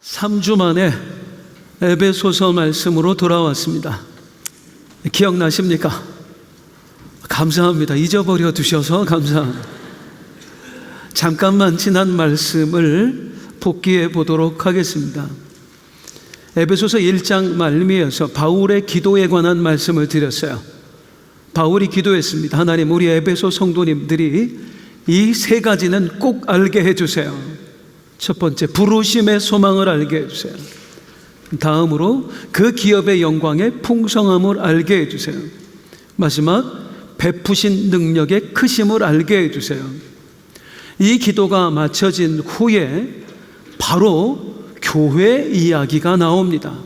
3주 만에 에베소서 말씀으로 돌아왔습니다. 기억나십니까? 감사합니다. 잊어버려 두셔서 감사합니다. 잠깐만 지난 말씀을 복기해 보도록 하겠습니다. 에베소서 1장 말미에서 바울의 기도에 관한 말씀을 드렸어요. 바울이 기도했습니다. 하나님, 우리 에베소 성도님들이 이 세 가지는 꼭 알게 해주세요. 첫 번째, 부르심의 소망을 알게 해주세요. 다음으로 그 기업의 영광의 풍성함을 알게 해주세요. 마지막, 베푸신 능력의 크심을 알게 해주세요. 이 기도가 마쳐진 후에 바로 교회 이야기가 나옵니다.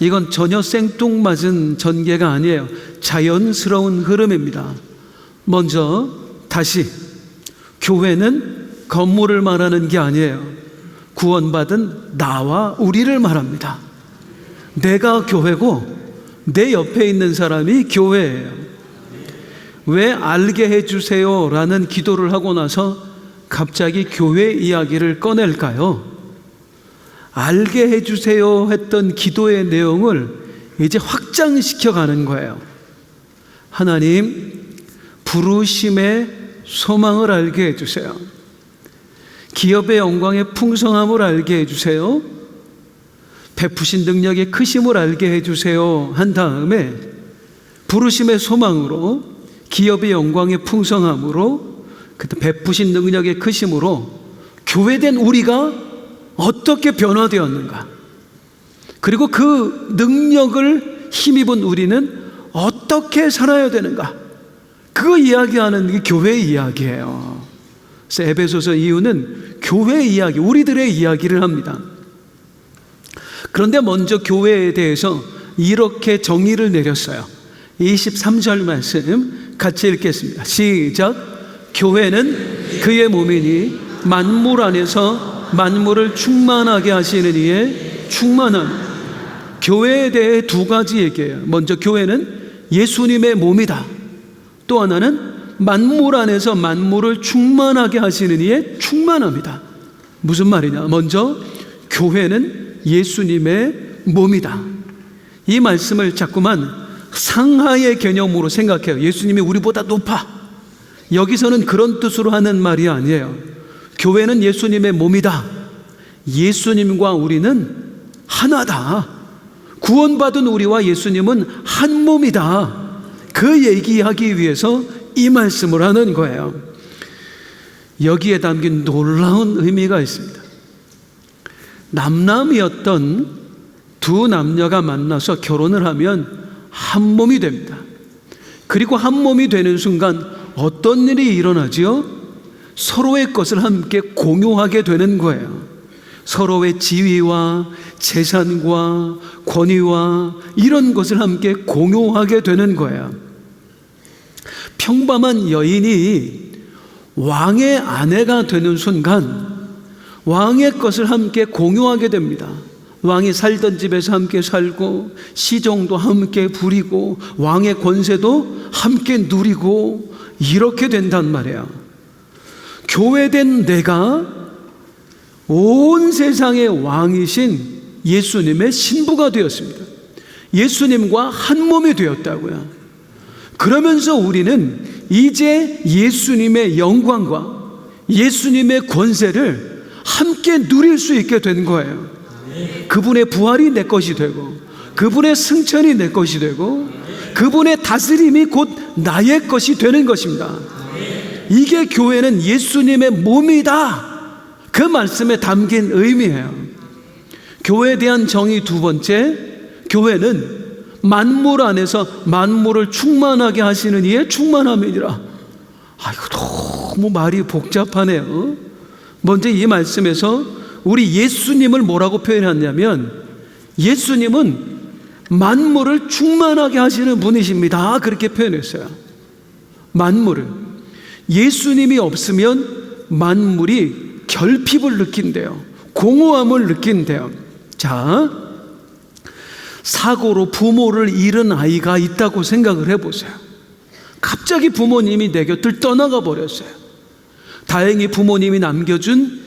이건 전혀 생뚱맞은 전개가 아니에요. 자연스러운 흐름입니다. 먼저 다시, 교회는 건물을 말하는 게 아니에요. 구원받은 나와 우리를 말합니다. 내가 교회고 내 옆에 있는 사람이 교회예요. 왜 알게 해주세요 라는 기도를 하고 나서 갑자기 교회 이야기를 꺼낼까요? 알게 해주세요 했던 기도의 내용을 이제 확장시켜 가는 거예요. 하나님, 부르심의 소망을 알게 해주세요. 기업의 영광의 풍성함을 알게 해주세요. 베푸신 능력의 크심을 알게 해주세요 한 다음에 부르심의 소망으로, 기업의 영광의 풍성함으로, 베푸신 능력의 크심으로 교회된 우리가 어떻게 변화되었는가, 그리고 그 능력을 힘입은 우리는 어떻게 살아야 되는가, 그거 이야기하는 게 교회 이야기예요. 그래서 에베소서 이유는 교회 이야기, 우리들의 이야기를 합니다. 그런데 먼저 교회에 대해서 이렇게 정의를 내렸어요. 23절 말씀 같이 읽겠습니다. 시작. 교회는 그의 몸이니 만물 안에서 만물을 충만하게 하시는 이의 충만함. 교회에 대해 두 가지 얘기해요. 먼저 교회는 예수님의 몸이다. 또 하나는 만물 안에서 만물을 충만하게 하시는 이의 충만함이다. 무슨 말이냐? 먼저 교회는 예수님의 몸이다. 이 말씀을 자꾸만 상하의 개념으로 생각해요. 예수님이 우리보다 높아. 여기서는 그런 뜻으로 하는 말이 아니에요. 교회는 예수님의 몸이다. 예수님과 우리는 하나다. 구원받은 우리와 예수님은 한 몸이다. 그 얘기하기 위해서 이 말씀을 하는 거예요. 여기에 담긴 놀라운 의미가 있습니다. 남남이었던 두 남녀가 만나서 결혼을 하면 한 몸이 됩니다. 그리고 한 몸이 되는 순간 어떤 일이 일어나지요? 서로의 것을 함께 공유하게 되는 거예요. 서로의 지위와 재산과 권위와 이런 것을 함께 공유하게 되는 거예요. 평범한 여인이 왕의 아내가 되는 순간 왕의 것을 함께 공유하게 됩니다. 왕이 살던 집에서 함께 살고, 시종도 함께 부리고, 왕의 권세도 함께 누리고, 이렇게 된단 말이에요. 교회된 내가 온 세상의 왕이신 예수님의 신부가 되었습니다. 예수님과 한 몸이 되었다고요. 그러면서 우리는 이제 예수님의 영광과 예수님의 권세를 함께 누릴 수 있게 된 거예요. 그분의 부활이 내 것이 되고, 그분의 승천이 내 것이 되고, 그분의 다스림이 곧 나의 것이 되는 것입니다. 이게 교회는 예수님의 몸이다. 그 말씀에 담긴 의미예요. 교회에 대한 정의 두 번째, 교회는 만물 안에서 만물을 충만하게 하시는 이의 충만함이니라. 이거 너무 말이 복잡하네요. 먼저 이 말씀에서 우리 예수님을 뭐라고 표현했냐면, 예수님은 만물을 충만하게 하시는 분이십니다. 그렇게 표현했어요. 만물을. 예수님이 없으면 만물이 결핍을 느낀대요. 공허함을 느낀대요. 자, 사고로 부모를 잃은 아이가 있다고 생각을 해보세요. 갑자기 부모님이 내 곁을 떠나가 버렸어요. 다행히 부모님이 남겨준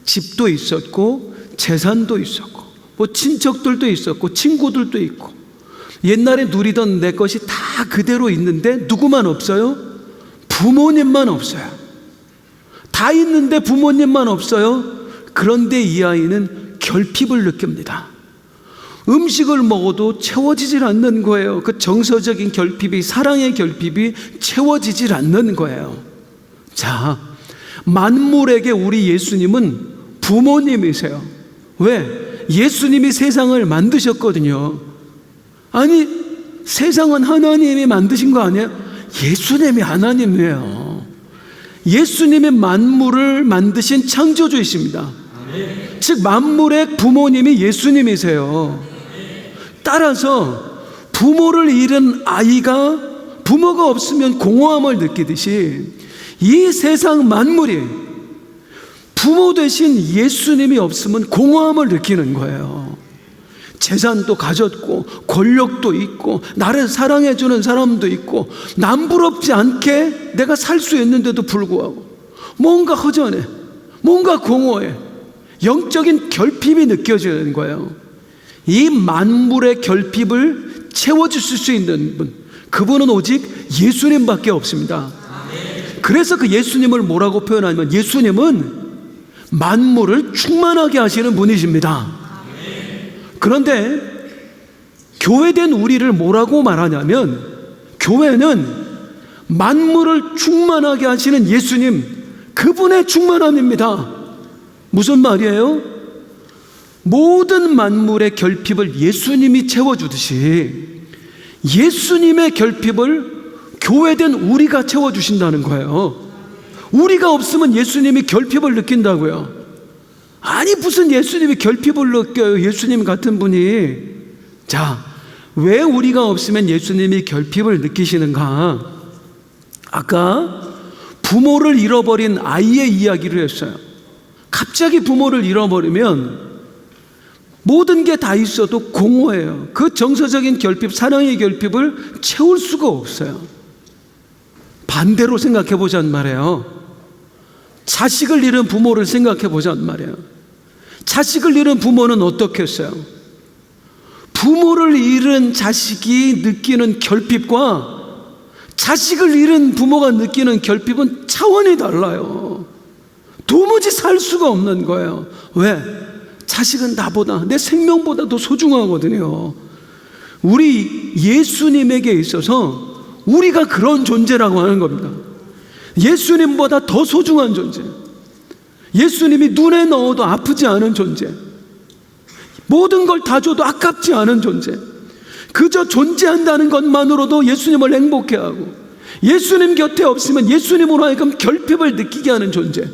집도 있었고 재산도 있었고 뭐 친척들도 있었고 친구들도 있고 옛날에 누리던 내 것이 다 그대로 있는데 누구만 없어요? 부모님만 없어요. 다 있는데 부모님만 없어요. 그런데 이 아이는 결핍을 느낍니다. 음식을 먹어도 채워지질 않는 거예요. 그 정서적인 결핍이, 사랑의 결핍이 채워지질 않는 거예요. 자, 만물에게 우리 예수님은 부모님이세요. 왜? 예수님이 세상을 만드셨거든요. 아니, 세상은 하나님이 만드신 거 아니에요? 예수님이 하나님이에요. 예수님이 만물을 만드신 창조주이십니다. 즉 만물의 부모님이 예수님이세요. 따라서 부모를 잃은 아이가 부모가 없으면 공허함을 느끼듯이 이 세상 만물이 부모 대신 예수님이 없으면 공허함을 느끼는 거예요. 재산도 가졌고 권력도 있고 나를 사랑해주는 사람도 있고 남부럽지 않게 내가 살 수 있는데도 불구하고 뭔가 허전해, 뭔가 공허해, 영적인 결핍이 느껴지는 거예요. 이 만물의 결핍을 채워주실 수 있는 분, 그분은 오직 예수님밖에 없습니다. 그래서 그 예수님을 뭐라고 표현하냐면 예수님은 만물을 충만하게 하시는 분이십니다. 그런데 교회된 우리를 뭐라고 말하냐면 교회는 만물을 충만하게 하시는 예수님, 그분의 충만함입니다. 무슨 말이에요? 모든 만물의 결핍을 예수님이 채워주듯이 예수님의 결핍을 교회된 우리가 채워주신다는 거예요. 우리가 없으면 예수님이 결핍을 느낀다고요. 아니 무슨 예수님이 결핍을 느껴요. 예수님 같은 분이. 자, 왜 우리가 없으면 예수님이 결핍을 느끼시는가? 아까 부모를 잃어버린 아이의 이야기를 했어요. 갑자기 부모를 잃어버리면 모든 게 다 있어도 공허해요. 그 정서적인 결핍, 사랑의 결핍을 채울 수가 없어요. 반대로 생각해 보자는 말이에요. 자식을 잃은 부모를 생각해 보자는 말이에요. 자식을 잃은 부모는 어떻게 했어요? 부모를 잃은 자식이 느끼는 결핍과 자식을 잃은 부모가 느끼는 결핍은 차원이 달라요. 도무지 살 수가 없는 거예요. 왜? 자식은 나보다, 내 생명보다 더 소중하거든요. 우리 예수님에게 있어서 우리가 그런 존재라고 하는 겁니다. 예수님보다 더 소중한 존재, 예수님이 눈에 넣어도 아프지 않은 존재, 모든 걸 다 줘도 아깝지 않은 존재, 그저 존재한다는 것만으로도 예수님을 행복해 하고 예수님 곁에 없으면 예수님으로 하여금 결핍을 느끼게 하는 존재,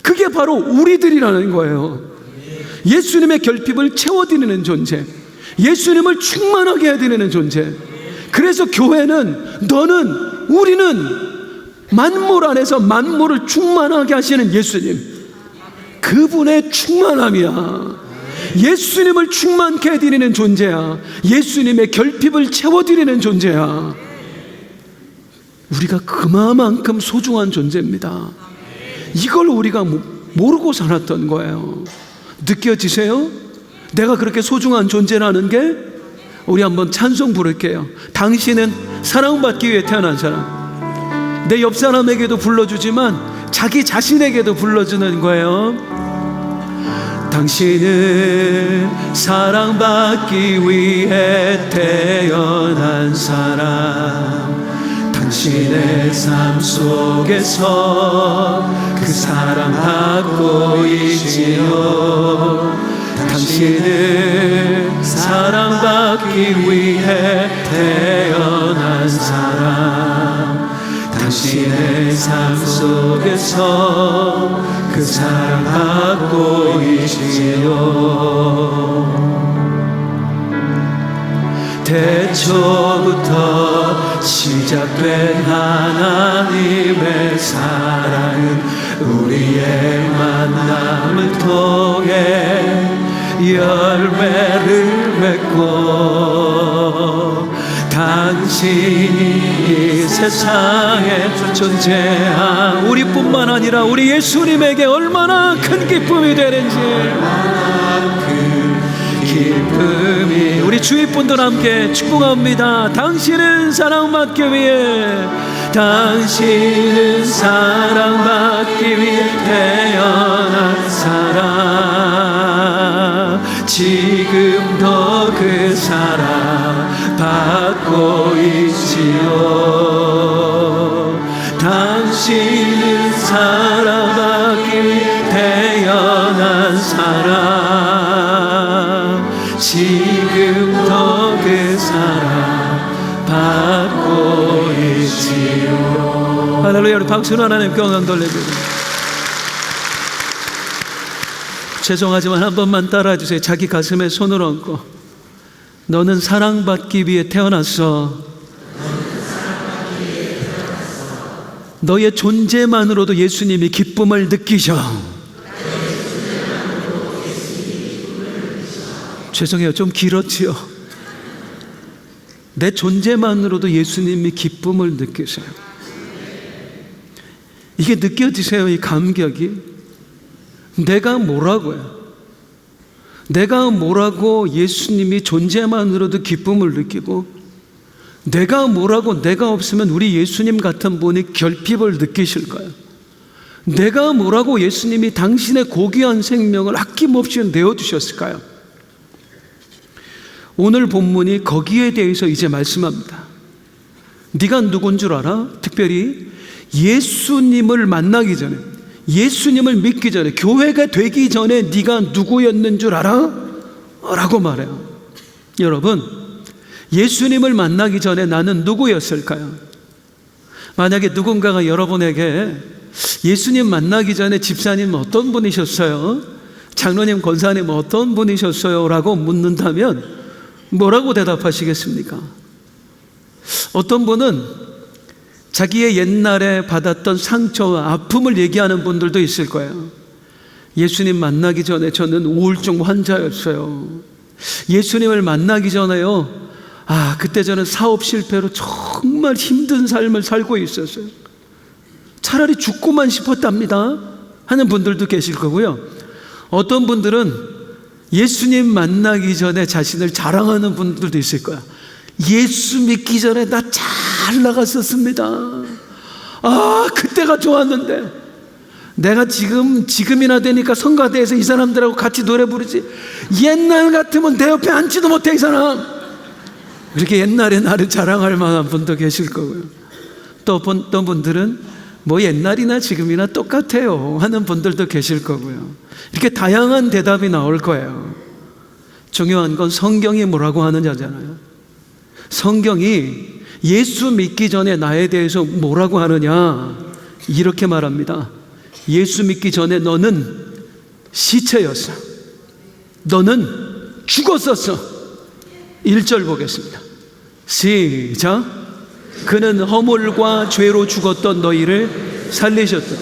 그게 바로 우리들이라는 거예요. 예수님의 결핍을 채워드리는 존재, 예수님을 충만하게 해드리는 존재. 그래서 교회는, 너는, 우리는 만물 안에서 만물을 충만하게 하시는 예수님, 그분의 충만함이야. 예수님을 충만케 해드리는 존재야. 예수님의 결핍을 채워드리는 존재야. 우리가 그만큼 소중한 존재입니다. 이걸 우리가 모르고 살았던 거예요. 느껴지세요? 내가 그렇게 소중한 존재라는 게? 우리 한번 찬송 부를게요. 당신은 사랑받기 위해 태어난 사람. 내 옆 사람에게도 불러주지만 자기 자신에게도 불러주는 거예요. 당신은 사랑받기 위해 태어난 사람. 당신의 삶 속에서 그 사랑 받고 있지요. 당신은 사랑받기 위해 태어난 사람. 당신의 삶 속에서 그 사랑 받고 있지요. 태초부터 시작된 하나님의 사랑은 우리의 만남을 통해 열매를 맺고 다 당신이 이 세상에 존재한 우리뿐만 아니라 우리 예수님에게 얼마나 큰 기쁨이 되는지, 기쁨이 우리 주위 분들 함께 축복합니다. 당신은 사랑받기 위해, 당신은 사랑받기 위해 태어난 사람, 지금도 그 사랑 받고 있지요. 당신은 사랑받기 위해 태어난 사람, 지금도 그 사랑 받고 있지요. 할렐루야. 우리 박수로 하나님께 영광 돌려드립니다. 죄송하지만 한 번만 따라해 주세요. 자기 가슴에 손을 얹고, 너는 사랑받기 위해 태어났어. 너의 존재만으로도 예수님이 기쁨을 느끼셔. 죄송해요. 좀 길었지요. 내 존재만으로도 예수님이 기쁨을 느끼세요. 이게 느껴지세요? 이 감격이. 내가 뭐라고요? 내가 뭐라고 예수님이 존재만으로도 기쁨을 느끼고, 내가 뭐라고 내가 없으면 우리 예수님 같은 분이 결핍을 느끼실까요? 내가 뭐라고 예수님이 당신의 고귀한 생명을 아낌없이 내어주셨을까요? 오늘 본문이 거기에 대해서 이제 말씀합니다. 네가 누군 줄 알아? 특별히 예수님을 만나기 전에, 예수님을 믿기 전에, 교회가 되기 전에 네가 누구였는 줄 알아? 라고 말해요. 여러분, 예수님을 만나기 전에 나는 누구였을까요? 만약에 누군가가 여러분에게 예수님 만나기 전에 집사님 어떤 분이셨어요? 장로님, 권사님 어떤 분이셨어요? 라고 묻는다면 뭐라고 대답하시겠습니까? 어떤 분은 자기의 옛날에 받았던 상처와 아픔을 얘기하는 분들도 있을 거예요. 예수님 만나기 전에 저는 우울증 환자였어요. 예수님을 만나기 전에요, 그때 저는 사업 실패로 정말 힘든 삶을 살고 있었어요. 차라리 죽고만 싶었답니다 하는 분들도 계실 거고요. 어떤 분들은 예수님 만나기 전에 자신을 자랑하는 분들도 있을 거야. 예수 믿기 전에 나 잘 나갔었습니다. 그때가 좋았는데 내가 지금이나 되니까 성가대에서 이 사람들하고 같이 노래 부르지, 옛날 같으면 내 옆에 앉지도 못해 이 사람. 그렇게 옛날에 나를 자랑할 만한 분도 계실 거고요. 또 어떤 분들은 뭐 옛날이나 지금이나 똑같아요 하는 분들도 계실 거고요. 이렇게 다양한 대답이 나올 거예요. 중요한 건 성경이 뭐라고 하느냐잖아요. 성경이 예수 믿기 전에 나에 대해서 뭐라고 하느냐, 이렇게 말합니다. 예수 믿기 전에 너는 시체였어. 너는 죽었었어. 1절 보겠습니다. 시작. 그는 허물과 죄로 죽었던 너희를 살리셨다.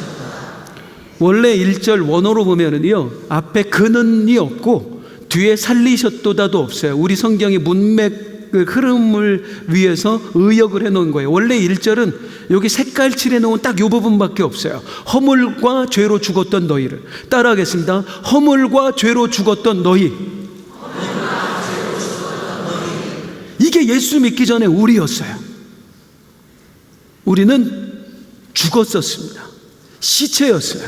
원래 1절 원어로 보면은요, 앞에 그는이 없고 뒤에 살리셨도다도 없어요. 우리 성경이 문맥 흐름을 위해서 의역을 해놓은 거예요. 원래 1절은 여기 색깔 칠해놓은 딱 이 부분밖에 없어요. 허물과 죄로 죽었던 너희를. 따라하겠습니다. 허물과 죄로 죽었던 너희. 이게 예수 믿기 전에 우리였어요. 우리는 죽었었습니다. 시체였어요.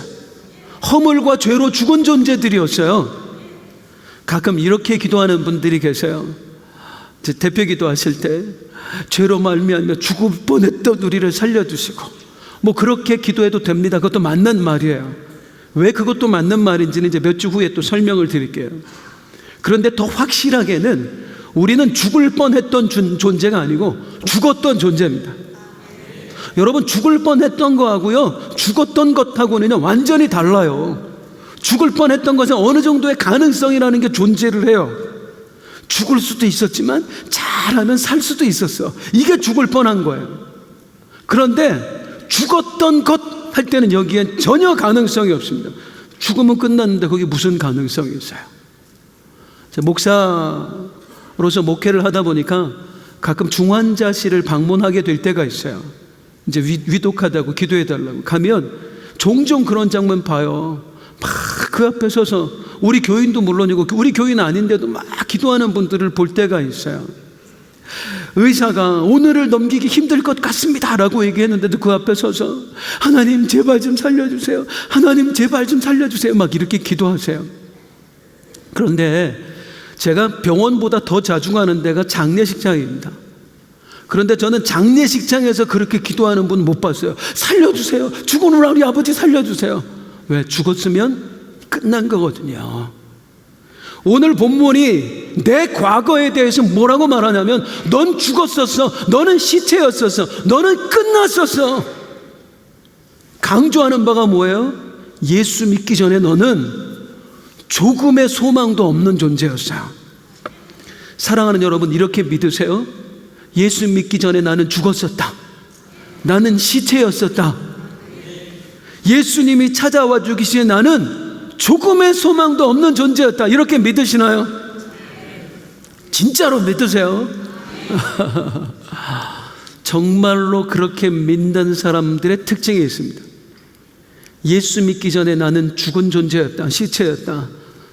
허물과 죄로 죽은 존재들이었어요. 가끔 이렇게 기도하는 분들이 계세요. 대표 기도하실 때 죄로 말미암아 죽을 뻔했던 우리를 살려주시고, 뭐 그렇게 기도해도 됩니다. 그것도 맞는 말이에요. 왜 그것도 맞는 말인지는 이제 몇 주 후에 또 설명을 드릴게요. 그런데 더 확실하게는 우리는 죽을 뻔했던 존재가 아니고 죽었던 존재입니다. 여러분, 죽을 뻔했던 거하고요, 죽었던 것하고는 완전히 달라요. 죽을 뻔했던 것은 어느 정도의 가능성이라는 게 존재를 해요. 죽을 수도 있었지만 잘하면 살 수도 있었어. 이게 죽을 뻔한 거예요. 그런데 죽었던 것 할 때는 여기엔 전혀 가능성이 없습니다. 죽으면 끝났는데 거기 무슨 가능성이 있어요? 목사로서 목회를 하다 보니까 가끔 중환자실을 방문하게 될 때가 있어요. 이제 위독하다고 기도해달라고 가면 종종 그런 장면 봐요. 막 그 앞에 서서 우리 교인도 물론이고 우리 교인 아닌데도 막 기도하는 분들을 볼 때가 있어요. 의사가 오늘을 넘기기 힘들 것 같습니다 라고 얘기했는데도 그 앞에 서서 하나님 제발 좀 살려주세요, 하나님 제발 좀 살려주세요 막 이렇게 기도하세요. 그런데 제가 병원보다 더 자주 가는 데가 장례식장입니다. 그런데 저는 장례식장에서 그렇게 기도하는 분 못 봤어요. 살려주세요, 죽어놓은 우리 아버지 살려주세요. 왜? 죽었으면 끝난 거거든요. 오늘 본문이 내 과거에 대해서 뭐라고 말하냐면 넌 죽었었어, 너는 시체였었어, 너는 끝났었어. 강조하는 바가 뭐예요? 예수 믿기 전에 너는 조금의 소망도 없는 존재였어요. 사랑하는 여러분, 이렇게 믿으세요. 예수 믿기 전에 나는 죽었었다, 나는 시체였었다. 예수님이 찾아와 주기 전에 나는 조금의 소망도 없는 존재였다. 이렇게 믿으시나요? 진짜로 믿으세요? 정말로 그렇게 믿는 사람들의 특징이 있습니다. 예수 믿기 전에 나는 죽은 존재였다, 시체였다,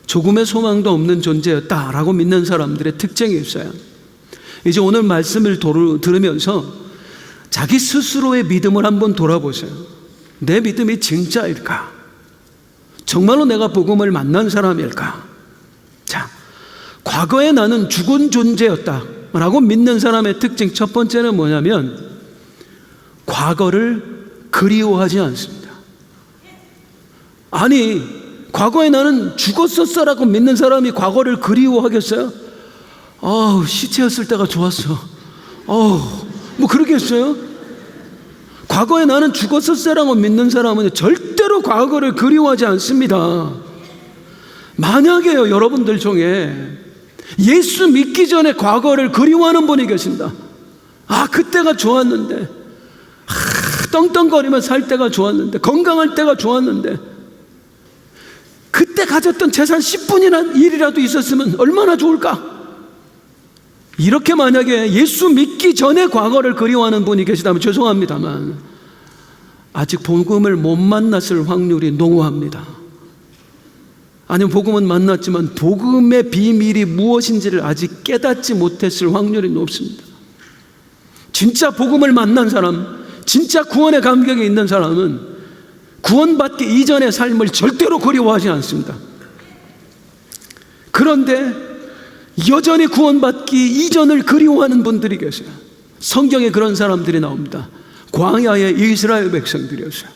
조금의 소망도 없는 존재였다 라고 믿는 사람들의 특징이 있어요. 이제 오늘 말씀을 들으면서 자기 스스로의 믿음을 한번 돌아보세요. 내 믿음이 진짜일까? 정말로 내가 복음을 만난 사람일까? 자, 과거에 나는 죽은 존재였다 라고 믿는 사람의 특징 첫 번째는 뭐냐면 과거를 그리워하지 않습니다. 아니, 과거에 나는 죽었었어 라고 믿는 사람이 과거를 그리워하겠어요? 시체였을 때가 좋았어. 뭐 그러겠어요? 과거에 나는 죽었었어라고 믿는 사람은 절대로 과거를 그리워하지 않습니다. 만약에요, 여러분들 중에 예수 믿기 전에 과거를 그리워하는 분이 계신다. 그때가 좋았는데, 떵떵거리며 살 때가 좋았는데, 건강할 때가 좋았는데, 그때 가졌던 재산 10분이나 일이라도 있었으면 얼마나 좋을까? 이렇게 만약에 예수 믿기 전에 과거를 그리워하는 분이 계시다면 죄송합니다만 아직 복음을 못 만났을 확률이 농후합니다. 아니면 복음은 만났지만 복음의 비밀이 무엇인지를 아직 깨닫지 못했을 확률이 높습니다. 진짜 복음을 만난 사람, 진짜 구원의 감격이 있는 사람은 구원받기 이전의 삶을 절대로 그리워하지 않습니다. 그런데 여전히 구원받기 이전을 그리워하는 분들이 계세요. 성경에 그런 사람들이 나옵니다. 광야의 이스라엘 백성들이었어요.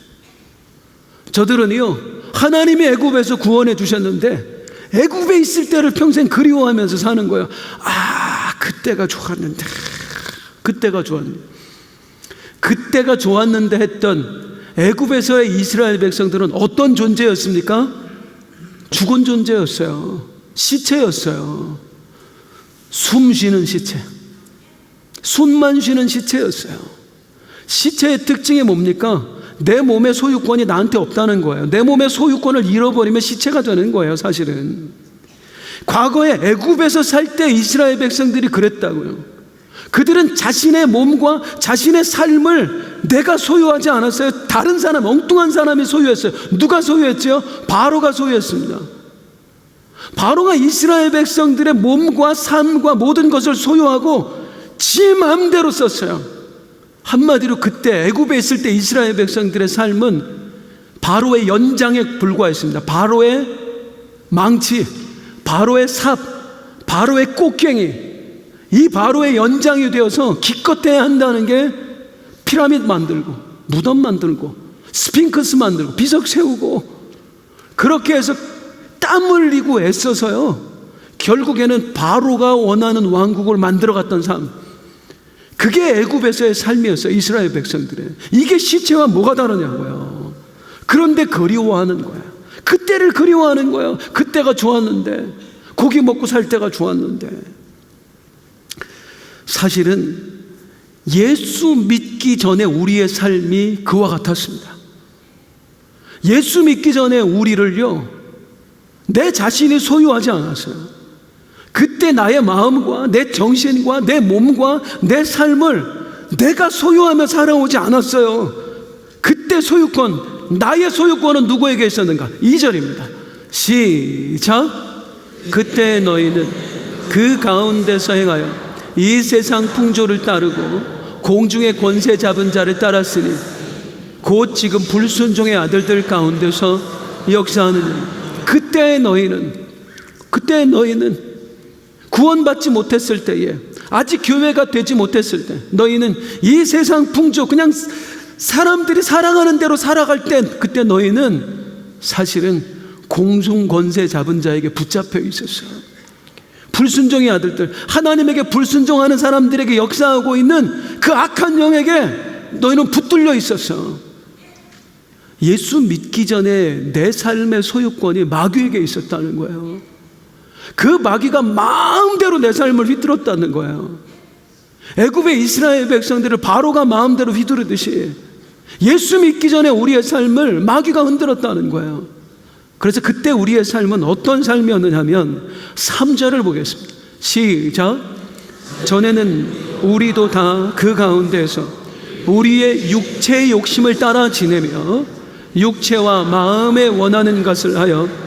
저들은요, 하나님이 애굽에서 구원해 주셨는데 애굽에 있을 때를 평생 그리워하면서 사는 거예요. 그때가 좋았는데, 그때가 좋았는데, 그때가 좋았는데 했던 애굽에서의 이스라엘 백성들은 어떤 존재였습니까? 죽은 존재였어요. 시체였어요. 숨 쉬는 시체, 숨만 쉬는 시체였어요. 시체의 특징이 뭡니까? 내 몸의 소유권이 나한테 없다는 거예요. 내 몸의 소유권을 잃어버리면 시체가 되는 거예요, 사실은. 과거에 애굽에서 살 때 이스라엘 백성들이 그랬다고요. 그들은 자신의 몸과 자신의 삶을 내가 소유하지 않았어요. 다른 사람, 엉뚱한 사람이 소유했어요. 누가 소유했죠? 바로가 소유했습니다. 바로가 이스라엘 백성들의 몸과 삶과 모든 것을 소유하고 지 마음대로 썼어요. 한마디로 그때 애굽에 있을 때 이스라엘 백성들의 삶은 바로의 연장에 불과했습니다. 바로의 망치, 바로의 삽, 바로의 꽃갱이, 이 바로의 연장이 되어서 기껏해야 한다는 게 피라미드 만들고 무덤 만들고 스핑크스 만들고 비석 세우고 그렇게 해서 땀 흘리고 애써서요, 결국에는 바로가 원하는 왕국을 만들어갔던 삶, 그게 애굽에서의 삶이었어요. 이스라엘 백성들의. 이게 시체와 뭐가 다르냐고요. 그런데 그리워하는 거예요. 그때를 그리워하는 거예요. 그때가 좋았는데, 고기 먹고 살 때가 좋았는데. 사실은 예수 믿기 전에 우리의 삶이 그와 같았습니다. 예수 믿기 전에 우리를요, 내 자신이 소유하지 않았어요. 그때 나의 마음과 내 정신과 내 몸과 내 삶을 내가 소유하며 살아오지 않았어요. 그때 소유권, 나의 소유권은 누구에게 있었는가? 2절입니다. 시작. 그때 너희는 그 가운데서 행하여 이 세상 풍조를 따르고 공중의 권세 잡은 자를 따랐으니 곧 지금 불순종의 아들들 가운데서 역사하느니 그때 너희는 구원받지 못했을 때에, 아직 교회가 되지 못했을 때, 너희는 이 세상 풍조, 그냥 사람들이 살아가는 대로 살아갈 때, 그때 너희는 사실은 공중 권세 잡은 자에게 붙잡혀 있었어요. 불순종의 아들들, 하나님에게 불순종하는 사람들에게 역사하고 있는 그 악한 영에게 너희는 붙들려 있었어. 예수 믿기 전에 내 삶의 소유권이 마귀에게 있었다는 거예요. 그 마귀가 마음대로 내 삶을 휘둘렀다는 거예요. 애굽의 이스라엘 백성들을 바로가 마음대로 휘두르듯이 예수 믿기 전에 우리의 삶을 마귀가 흔들었다는 거예요. 그래서 그때 우리의 삶은 어떤 삶이었느냐 하면 3절을 보겠습니다. 시작. 전에는 우리도 다 그 가운데서 우리의 육체의 욕심을 따라 지내며 육체와 마음에 원하는 것을 하여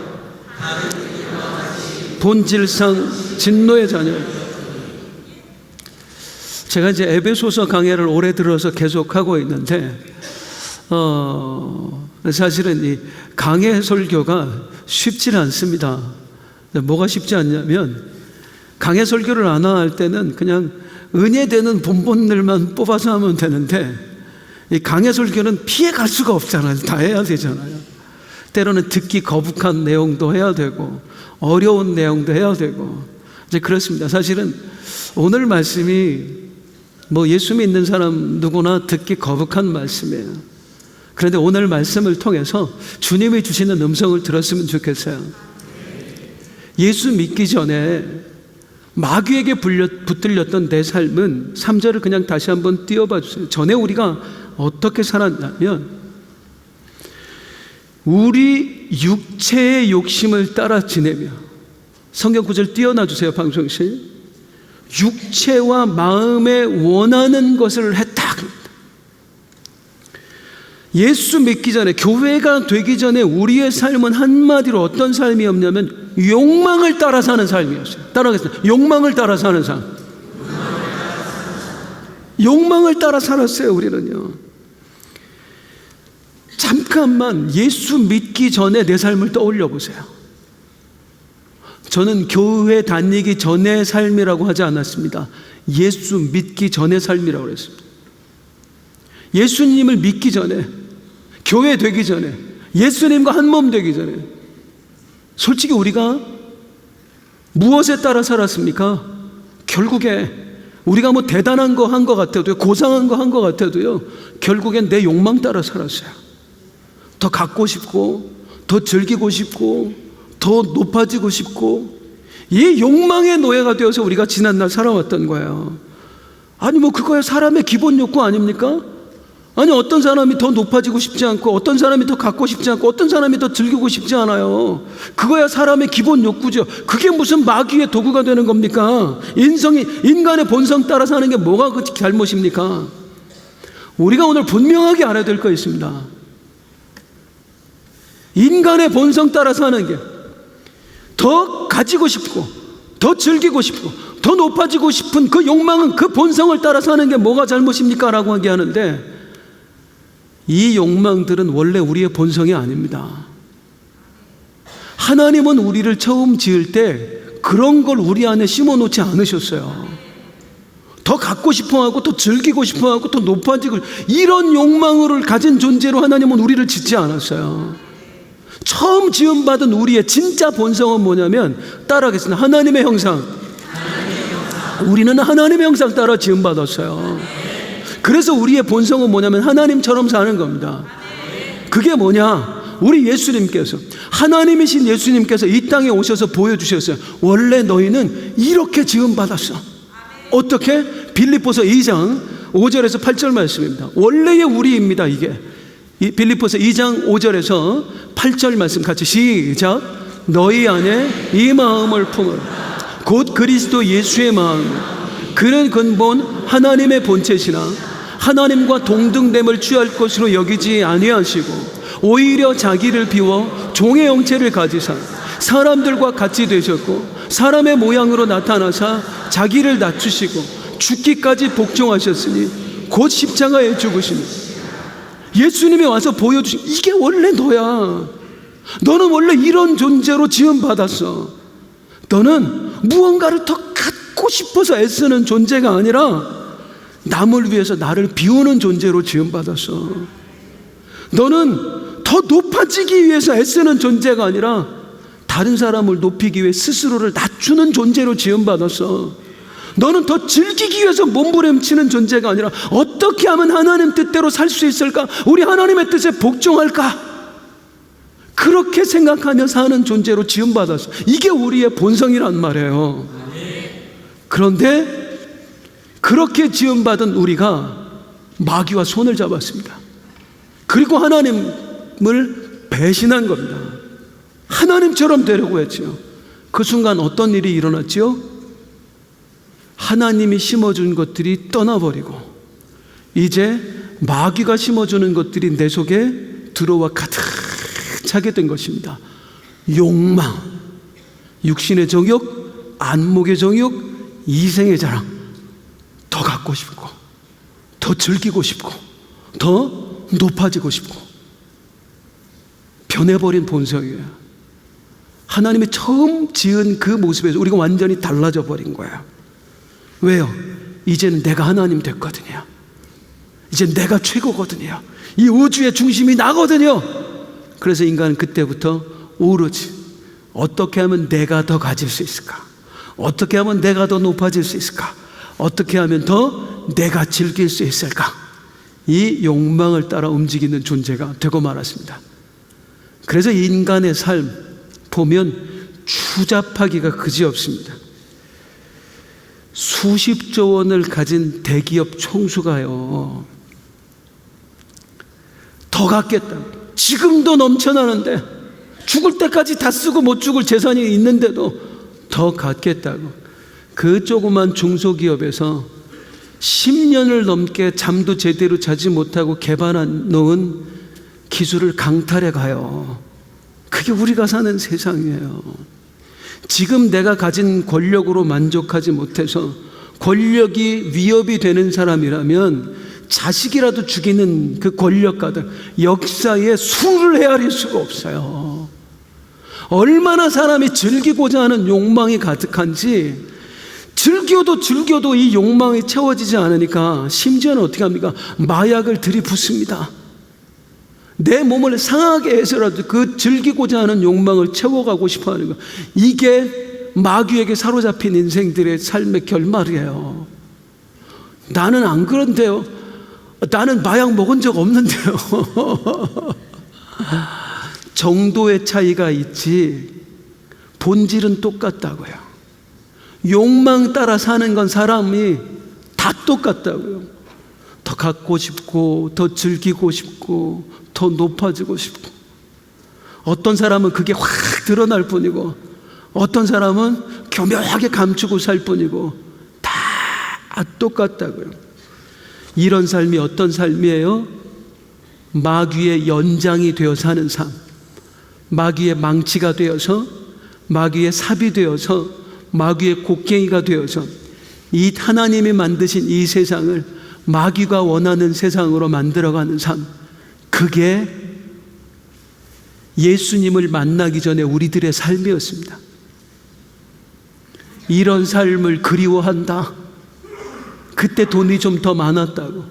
본질상 진노의 자녀. 제가 이제 에베소서 강해를 올해 들어서 계속하고 있는데 사실은 이 강해 설교가 쉽지 않습니다. 뭐가 쉽지 않냐면 강해 설교를 안 할 때는 그냥 은혜되는 본본들만 뽑아서 하면 되는데 이 강해 설교는 피해갈 수가 없잖아요. 다 해야 되잖아요. 때로는 듣기 거북한 내용도 해야 되고 어려운 내용도 해야 되고 이제 그렇습니다. 사실은 오늘 말씀이 뭐 예수 믿는 사람 누구나 듣기 거북한 말씀이에요. 그런데 오늘 말씀을 통해서 주님이 주시는 음성을 들었으면 좋겠어요. 예수 믿기 전에 마귀에게 붙들렸던 내 삶은 3절을 그냥 다시 한번 띄워봐 주세요. 전에 우리가 어떻게 살았냐면 우리 육체의 욕심을 따라 지내며, 성경 구절 띄워놔 주세요. 방송실. 육체와 마음에 원하는 것을 했다. 예수 믿기 전에, 교회가 되기 전에 우리의 삶은 한마디로 어떤 삶이었냐면 욕망을 따라 사는 삶이었어요. 따라하겠습니다. 욕망을 따라 사는 삶. 욕망을 따라 살았어요. 우리는요. 잠깐만 예수 믿기 전에 내 삶을 떠올려 보세요. 저는 교회 다니기 전의 삶이라고 하지 않았습니다. 예수 믿기 전의 삶이라고 그랬습니다. 예수님을 믿기 전에, 교회 되기 전에, 예수님과 한 몸 되기 전에 솔직히 우리가 무엇에 따라 살았습니까? 결국에 우리가 뭐 대단한 거 한 것 같아도요, 고상한 거 한 것 같아도요, 결국엔 내 욕망 따라 살았어요. 더 갖고 싶고, 더 즐기고 싶고, 더 높아지고 싶고, 이 욕망의 노예가 되어서 우리가 지난날 살아왔던 거예요. 아니 뭐 그거야 사람의 기본 욕구 아닙니까? 아니 어떤 사람이 더 높아지고 싶지 않고, 어떤 사람이 더 갖고 싶지 않고, 어떤 사람이 더 즐기고 싶지 않아요. 그거야 사람의 기본 욕구죠. 그게 무슨 마귀의 도구가 되는 겁니까? 인간의 본성 따라 사는 게 뭐가 그 잘못입니까? 우리가 오늘 분명하게 알아야 될 거 있습니다. 인간의 본성 따라 사는 게 더 가지고 싶고, 더 즐기고 싶고, 더 높아지고 싶은 그 욕망은 그 본성을 따라 사는 게 뭐가 잘못입니까? 라고 하는데 이 욕망들은 원래 우리의 본성이 아닙니다. 하나님은 우리를 처음 지을 때 그런 걸 우리 안에 심어놓지 않으셨어요. 더 갖고 싶어하고, 더 즐기고 싶어하고, 더 높아지고, 이런 욕망을 가진 존재로 하나님은 우리를 짓지 않았어요. 처음 지음받은 우리의 진짜 본성은 뭐냐면, 따라하겠습니다. 하나님의 형상. 우리는 하나님의 형상 따라 지음받았어요. 그래서 우리의 본성은 뭐냐면 하나님처럼 사는 겁니다. 그게 뭐냐? 우리 예수님께서, 하나님이신 예수님께서 이 땅에 오셔서 보여주셨어요. 원래 너희는 이렇게 지음받았어. 어떻게? 빌립보서 2장 5절에서 8절 말씀입니다. 원래의 우리입니다. 이게 빌립보서 2장 5절에서 8절 말씀 같이 시작. 너희 안에 이 마음을 품으라. 곧 그리스도 예수의 마음. 그는 근본 하나님의 본체시나 하나님과 동등됨을 취할 것으로 여기지 아니하시고 오히려 자기를 비워 종의 형체를 가지사 사람들과 같이 되셨고 사람의 모양으로 나타나사 자기를 낮추시고 죽기까지 복종하셨으니 곧 십자가에 죽으시니. 예수님이 와서 보여주신, 이게 원래 너야. 너는 원래 이런 존재로 지음받았어. 너는 무언가를 더 갖고 싶어서 애쓰는 존재가 아니라 남을 위해서 나를 비우는 존재로 지음받았어. 너는 더 높아지기 위해서 애쓰는 존재가 아니라 다른 사람을 높이기 위해 스스로를 낮추는 존재로 지음받았어. 너는 더 즐기기 위해서 몸부림치는 존재가 아니라 어떻게 하면 하나님 뜻대로 살 수 있을까? 우리 하나님의 뜻에 복종할까? 그렇게 생각하며 사는 존재로 지음받았어. 이게 우리의 본성이란 말이에요. 그런데 그렇게 지음받은 우리가 마귀와 손을 잡았습니다. 그리고 하나님을 배신한 겁니다. 하나님처럼 되려고 했죠. 그 순간 어떤 일이 일어났죠? 하나님이 심어준 것들이 떠나버리고 이제 마귀가 심어주는 것들이 내 속에 들어와 가득 차게 된 것입니다. 욕망, 육신의 정욕, 안목의 정욕, 이생의 자랑. 더 갖고 싶고 더 즐기고 싶고 더 높아지고 싶고 변해버린 본성이에요. 하나님이 처음 지은 그 모습에서 우리가 완전히 달라져 버린 거예요. 왜요? 이제는 내가 하나님 됐거든요. 이제 내가 최고거든요. 이 우주의 중심이 나거든요. 그래서 인간은 그때부터 오로지 어떻게 하면 내가 더 가질 수 있을까? 어떻게 하면 내가 더 높아질 수 있을까? 어떻게 하면 더 내가 즐길 수 있을까? 이 욕망을 따라 움직이는 존재가 되고 말았습니다. 그래서 인간의 삶 보면 추잡하기가 그지없습니다. 수십조 원을 가진 대기업 총수가요, 더 갖겠다. 지금도 넘쳐나는데 죽을 때까지 다 쓰고 못 죽을 재산이 있는데도 더 갖겠다고. 그 조그만 중소기업에서 10년을 넘게 잠도 제대로 자지 못하고 개발한 놓은 기술을 강탈해 가요. 그게 우리가 사는 세상이에요. 지금 내가 가진 권력으로 만족하지 못해서 권력이 위협이 되는 사람이라면 자식이라도 죽이는 그 권력가들, 역사에 수를 헤아릴 수가 없어요. 얼마나 사람이 즐기고자 하는 욕망이 가득한지, 즐겨도 이 욕망이 채워지지 않으니까 심지어는 어떻게 합니까? 마약을 들이붓습니다. 내 몸을 상하게 해서라도 그 즐기고자 하는 욕망을 채워가고 싶어 하는 거. 이게 마귀에게 사로잡힌 인생들의 삶의 결말이에요. 나는 안 그런데요. 나는 마약 먹은 적 없는데요. 정도의 차이가 있지 본질은 똑같다고요. 욕망 따라 사는 건 사람이 다 똑같다고요. 더 갖고 싶고 더 즐기고 싶고 더 높아지고 싶고. 어떤 사람은 그게 확 드러날 뿐이고 어떤 사람은 교묘하게 감추고 살 뿐이고 다 똑같다고요. 이런 삶이 어떤 삶이에요? 마귀의 연장이 되어 사는 삶, 마귀의 망치가 되어서, 마귀의 삽이 되어서, 마귀의 곡괭이가 되어서 이 하나님이 만드신 이 세상을 마귀가 원하는 세상으로 만들어가는 삶. 그게 예수님을 만나기 전에 우리들의 삶이었습니다. 이런 삶을 그리워한다. 그때 돈이 좀 더 많았다고,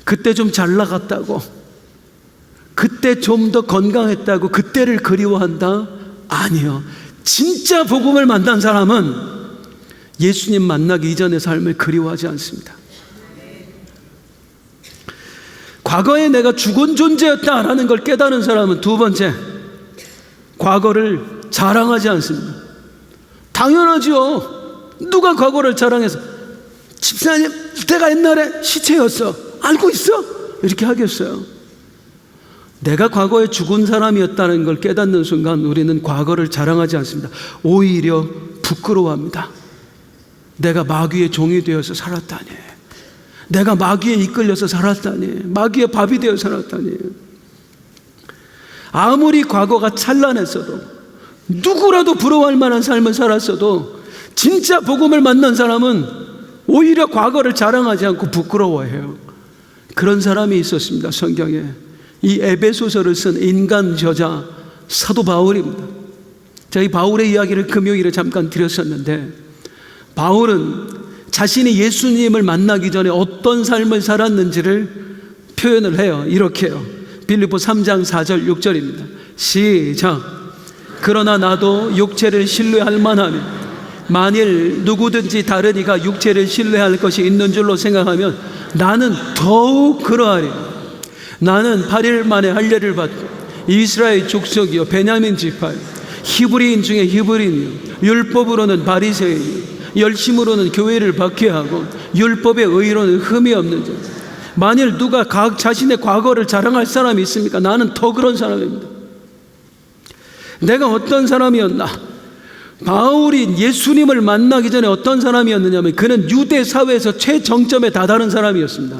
그때 좀 잘 나갔다고, 그때 좀 더 건강했다고 그때를 그리워한다? 아니요. 진짜 복음을 만난 사람은 예수님 만나기 이전의 삶을 그리워하지 않습니다. 과거에 내가 죽은 존재였다라는 걸 깨달은 사람은 두 번째, 과거를 자랑하지 않습니다. 당연하죠. 누가 과거를 자랑해서 집사님 내가 옛날에 시체였어 알고 있어? 이렇게 하겠어요? 내가 과거에 죽은 사람이었다는 걸 깨닫는 순간 우리는 과거를 자랑하지 않습니다. 오히려 부끄러워합니다. 내가 마귀의 종이 되어서 살았다니, 내가 마귀에 이끌려서 살았다니, 마귀의 밥이 되어 살았다니. 아무리 과거가 찬란했어도, 누구라도 부러워할 만한 삶을 살았어도 진짜 복음을 만난 사람은 오히려 과거를 자랑하지 않고 부끄러워해요. 그런 사람이 있었습니다. 성경에. 이 에베소서를 쓴 인간 저자 사도 바울입니다. 저희 바울의 이야기를 금요일에 잠깐 드렸었는데, 바울은 자신이 예수님을 만나기 전에 어떤 삶을 살았는지를 표현을 해요. 이렇게요. 빌립보 3장 4절 6절입니다. 시작. 그러나 나도 육체를 신뢰할 만하면, 만일 누구든지 다른 이가 육체를 신뢰할 것이 있는 줄로 생각하면 나는 더욱 그러하리. 나는 8일 만에 할례를 받고 이스라엘 족속이요 베냐민 지파요, 히브리인 중에 히브리인이요, 율법으로는 바리새인이요, 열심으로는 교회를 박해하고 율법의 의로는 흠이 없는 자. 만일 누가 각 자신의 과거를 자랑할 사람이 있습니까? 나는 더 그런 사람입니다. 내가 어떤 사람이었나? 바울이 예수님을 만나기 전에 어떤 사람이었느냐면, 그는 유대 사회에서 최정점에 다다른 사람이었습니다.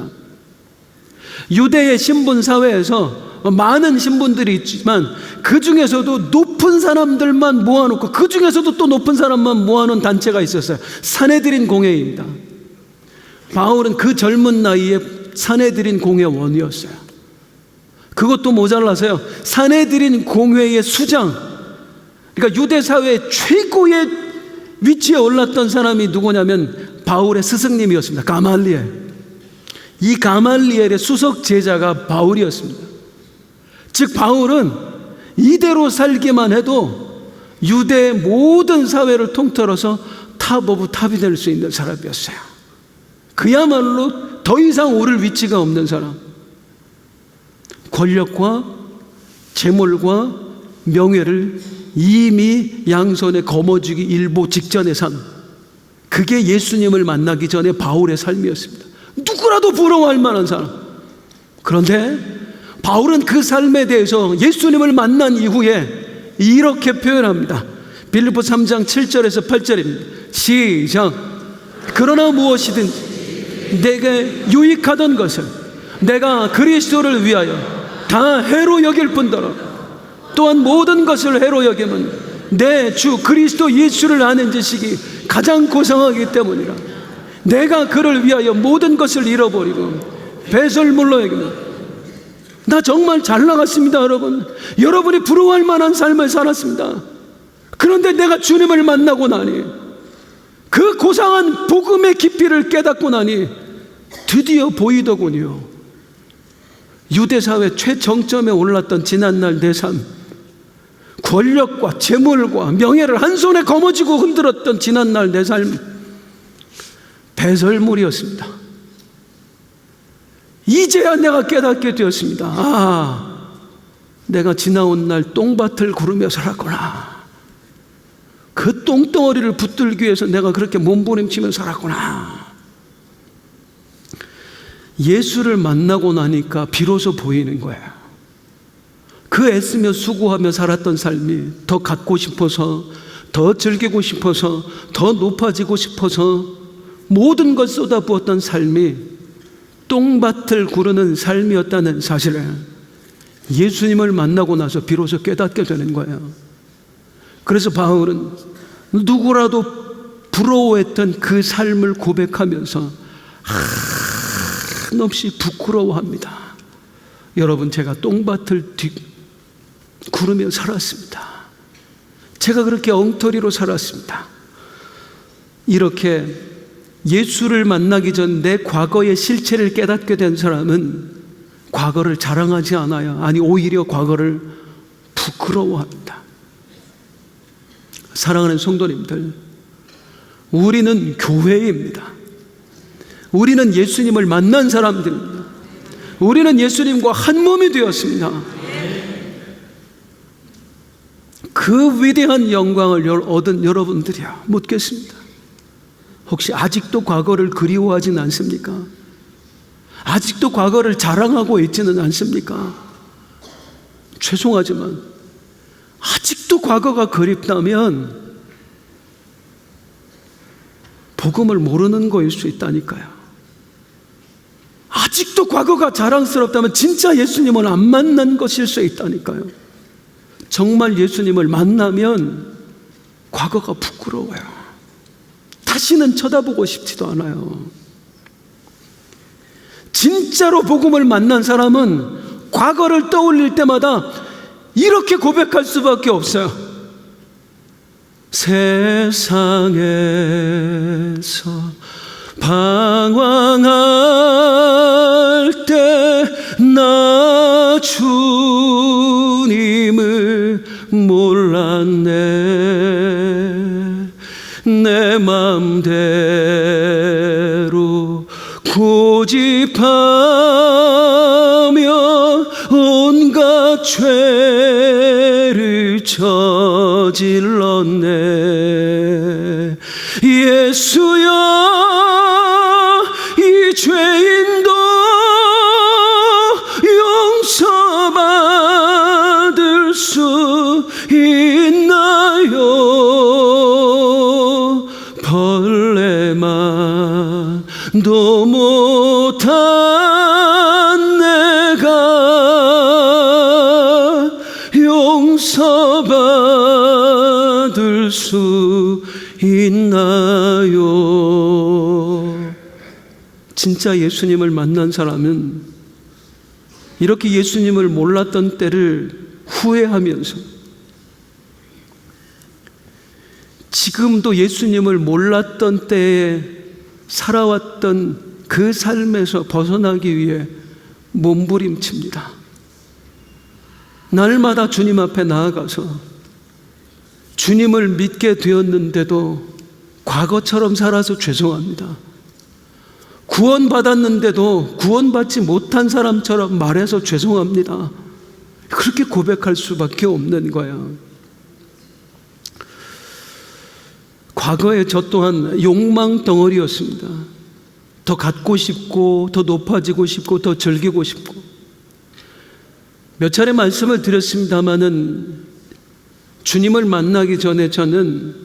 유대의 신분 사회에서 많은 신분들이 있지만 그 중에서도 높은 사람들만 모아놓고 그 중에서도 또 높은 사람만 모아놓은 단체가 있었어요. 산헤드린 공회입니다. 바울은 그 젊은 나이에 산헤드린 공회원이었어요. 그것도 모자라서요, 산헤드린 공회의 수장, 그러니까 유대 사회의 최고의 위치에 올랐던 사람이 누구냐면 바울의 스승님이었습니다. 가말리엘. 이 가말리엘의 수석 제자가 바울이었습니다. 즉 바울은 이대로 살기만 해도 유대의 모든 사회를 통틀어서 탑 오브 탑이 될 수 있는 사람이었어요. 그야말로 더 이상 오를 위치가 없는 사람. 권력과 재물과 명예를 이미 양손에 거머쥐기 일보 직전의 삶, 그게 예수님을 만나기 전에 바울의 삶이었습니다. 누구라도 부러워할 만한 사람. 그런데 바울은 그 삶에 대해서 예수님을 만난 이후에 이렇게 표현합니다. 빌립보 3장 7절에서 8절입니다. 시작. 그러나 무엇이든지 내게 유익하던 것을 내가 그리스도를 위하여 다 해로 여길 뿐더러 또한 모든 것을 해로 여김은 내 주 그리스도 예수를 아는 지식이 가장 고상하기 때문이라. 내가 그를 위하여 모든 것을 잃어버리고 배설물로 여기면, 나 정말 잘 나갔습니다. 여러분이 부러워할 만한 삶을 살았습니다. 그런데 내가 주님을 만나고 나니, 그 고상한 복음의 깊이를 깨닫고 나니 드디어 보이더군요. 유대사회 최정점에 올랐던 지난날 내 삶, 권력과 재물과 명예를 한 손에 거머쥐고 흔들었던 지난날 내 삶, 배설물이었습니다. 이제야 내가 깨닫게 되었습니다. 아, 내가 지나온 날 똥밭을 구르며 살았구나. 그 똥덩어리를 붙들기 위해서 내가 그렇게 몸부림치며 살았구나. 예수를 만나고 나니까 비로소 보이는 거예요. 그 애쓰며 수고하며 살았던 삶이 더 갖고 싶어서, 더 즐기고 싶어서, 더 높아지고 싶어서 모든 것 쏟아부었던 삶이 똥밭을 구르는 삶이었다는 사실을 예수님을 만나고 나서 비로소 깨닫게 되는 거예요. 그래서 바울은 누구라도 부러워했던 그 삶을 고백하면서 한없이 부끄러워합니다. 여러분, 제가 똥밭을 구르며 살았습니다. 제가 그렇게 엉터리로 살았습니다. 이렇게 예수를 만나기 전 내 과거의 실체를 깨닫게 된 사람은 과거를 자랑하지 않아요. 아니, 오히려 과거를 부끄러워합니다. 사랑하는 성도님들, 우리는 교회입니다. 우리는 예수님을 만난 사람들입니다. 우리는 예수님과 한 몸이 되었습니다. 그 위대한 영광을 얻은 여러분들이야, 묻겠습니다. 혹시 아직도 과거를 그리워하진 않습니까? 아직도 과거를 자랑하고 있지는 않습니까? 죄송하지만 아직도 과거가 그립다면 복음을 모르는 거일 수 있다니까요. 아직도 과거가 자랑스럽다면 진짜 예수님을 안 만난 것일 수 있다니까요. 정말 예수님을 만나면 과거가 부끄러워요. 다시는 쳐다보고 싶지도 않아요. 진짜로 복음을 만난 사람은 과거를 떠올릴 때마다 이렇게 고백할 수밖에 없어요. 세상에서 방황할 때 나 주님을 몰랐네. 내 맘대로 고집하며 온갖 죄를 저질렀네. 예수여, 이 죄인도 용서받을 수 있나요? 벌레만도 못한 내가 용서받을 수 있나요? 진짜 예수님을 만난 사람은 이렇게 예수님을 몰랐던 때를 후회하면서 지금도 예수님을 몰랐던 때에 살아왔던 그 삶에서 벗어나기 위해 몸부림칩니다. 날마다 주님 앞에 나아가서 주님을 믿게 되었는데도 과거처럼 살아서 죄송합니다. 구원받았는데도 구원받지 못한 사람처럼 말해서 죄송합니다. 그렇게 고백할 수밖에 없는 거예요. 과거에 저 또한 욕망 덩어리였습니다. 더 갖고 싶고, 더 높아지고 싶고, 더 즐기고 싶고. 몇 차례 말씀을 드렸습니다마는 주님을 만나기 전에 저는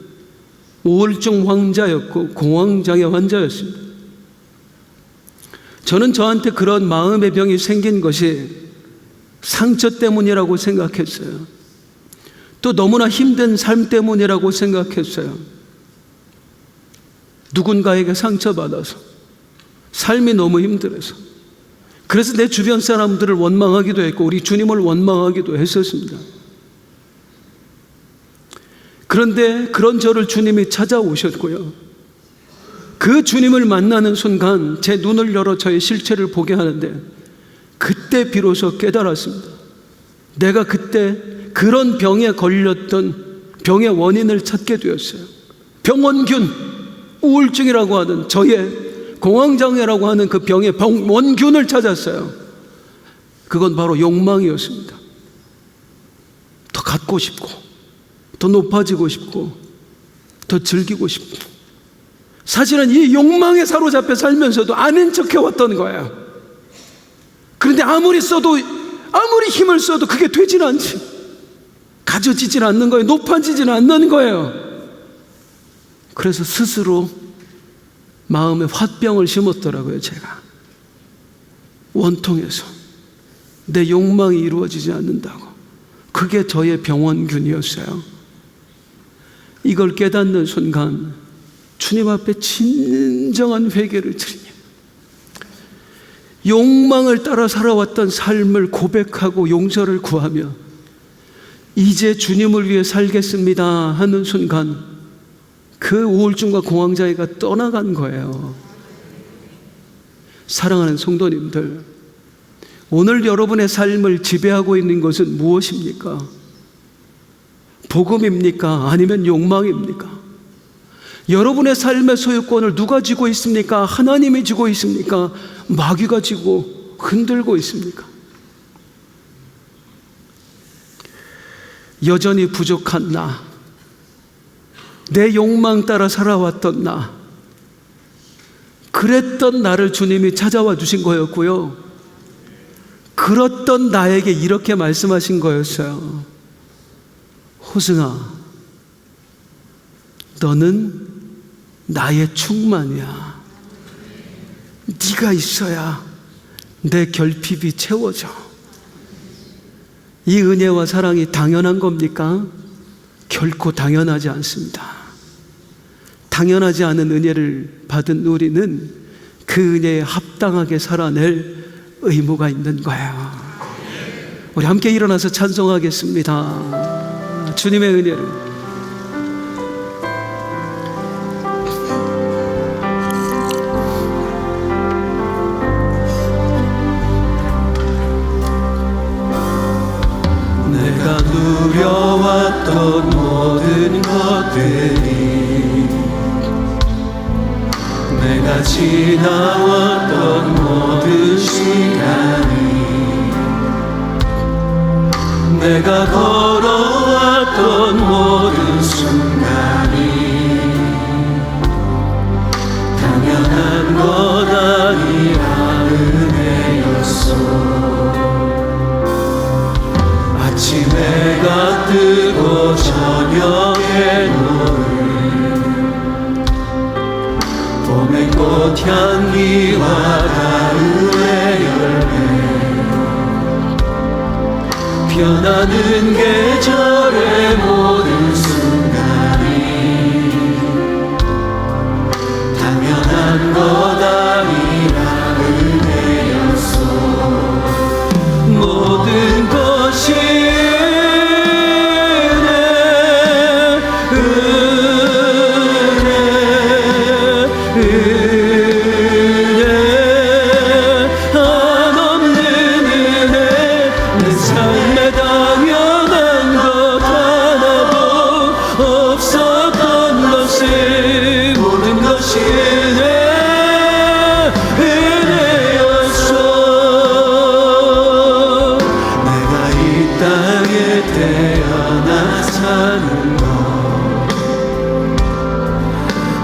우울증 환자였고 공황장애 환자였습니다. 저는 저한테 그런 마음의 병이 생긴 것이 상처 때문이라고 생각했어요. 또 너무나 힘든 삶 때문이라고 생각했어요. 누군가에게 상처받아서 삶이 너무 힘들어서, 그래서 내 주변 사람들을 원망하기도 했고 우리 주님을 원망하기도 했었습니다. 그런데 그런 저를 주님이 찾아오셨고요, 그 주님을 만나는 순간 제 눈을 열어 저의 실체를 보게 하는데 그때 비로소 깨달았습니다. 내가 그때 그런 병에 걸렸던 병의 원인을 찾게 되었어요. 병원균, 우울증이라고 하는, 저의 공황장애라고 하는 그 병의 원균을 찾았어요. 그건 바로 욕망이었습니다. 더 갖고 싶고, 더 높아지고 싶고, 더 즐기고 싶고. 사실은 이 욕망에 사로잡혀 살면서도 아닌 척 해왔던 거예요. 그런데 아무리 힘을 써도 그게 되질 않지. 가져지질 않는 거예요. 높아지질 않는 거예요. 그래서 스스로 마음에 화병을 심었더라고요. 제가 원통해서 내 욕망이 이루어지지 않는다고. 그게 저의 병원균이었어요. 이걸 깨닫는 순간 주님 앞에 진정한 회개를 드리며 욕망을 따라 살아왔던 삶을 고백하고 용서를 구하며 이제 주님을 위해 살겠습니다 하는 순간 그 우울증과 공황장애가 떠나간 거예요. 사랑하는 성도님들, 오늘 여러분의 삶을 지배하고 있는 것은 무엇입니까? 복음입니까? 아니면 욕망입니까? 여러분의 삶의 소유권을 누가 쥐고 있습니까? 하나님이 쥐고 있습니까? 마귀가 쥐고 흔들고 있습니까? 여전히 부족한 나, 내 욕망 따라 살아왔던 나, 그랬던 나를 주님이 찾아와 주신 거였고요, 그랬던 나에게 이렇게 말씀하신 거였어요. 호승아, 너는 나의 충만이야. 네가 있어야 내 결핍이 채워져. 이 은혜와 사랑이 당연한 겁니까? 결코 당연하지 않습니다. 당연하지 않은 은혜를 받은 우리는 그 은혜에 합당하게 살아낼 의무가 있는 거예요. 우리 함께 일어나서 찬송하겠습니다. 주님의 은혜를. 내가 누려왔던 모든 것들이, 내가 지나왔던 모든 시간이, 내가 걸어왔던 모든 순간이 당연한 것 아니라 은혜였어. 아침에 해가 뜨고 저녁에 노을, 봄의 꽃향기와 가을의 열매, 변하는 계절의 모든 순간이 당연한 것 아니라 은혜였어. 모든 것이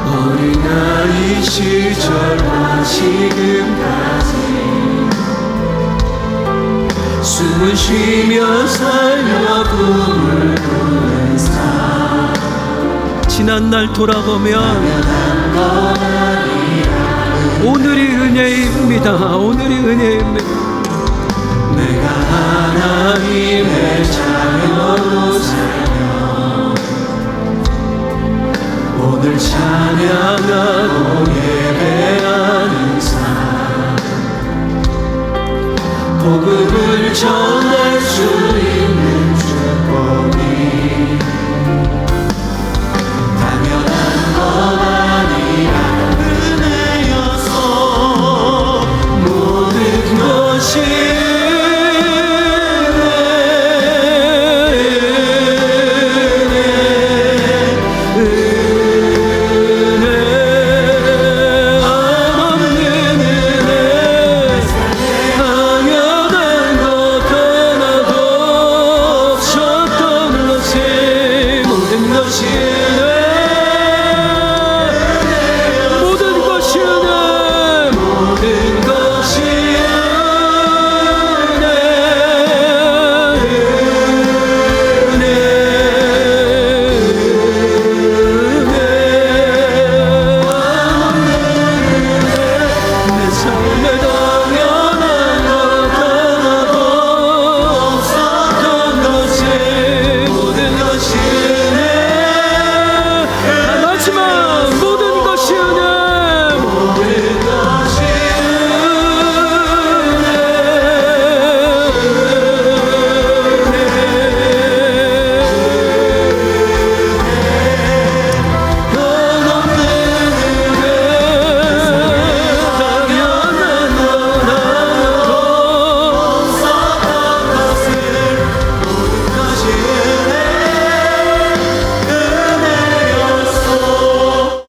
어린아이 시절과 지금까지 숨을 쉬며 살며 꿈을 꾸는 삶, 지난날 돌아보면 오늘이 은혜입니다. 오늘이 은혜입니다. 내가 하나님의 자녀로 살며 오늘 찬양하고 예배하는 삶, 복음을 전할 수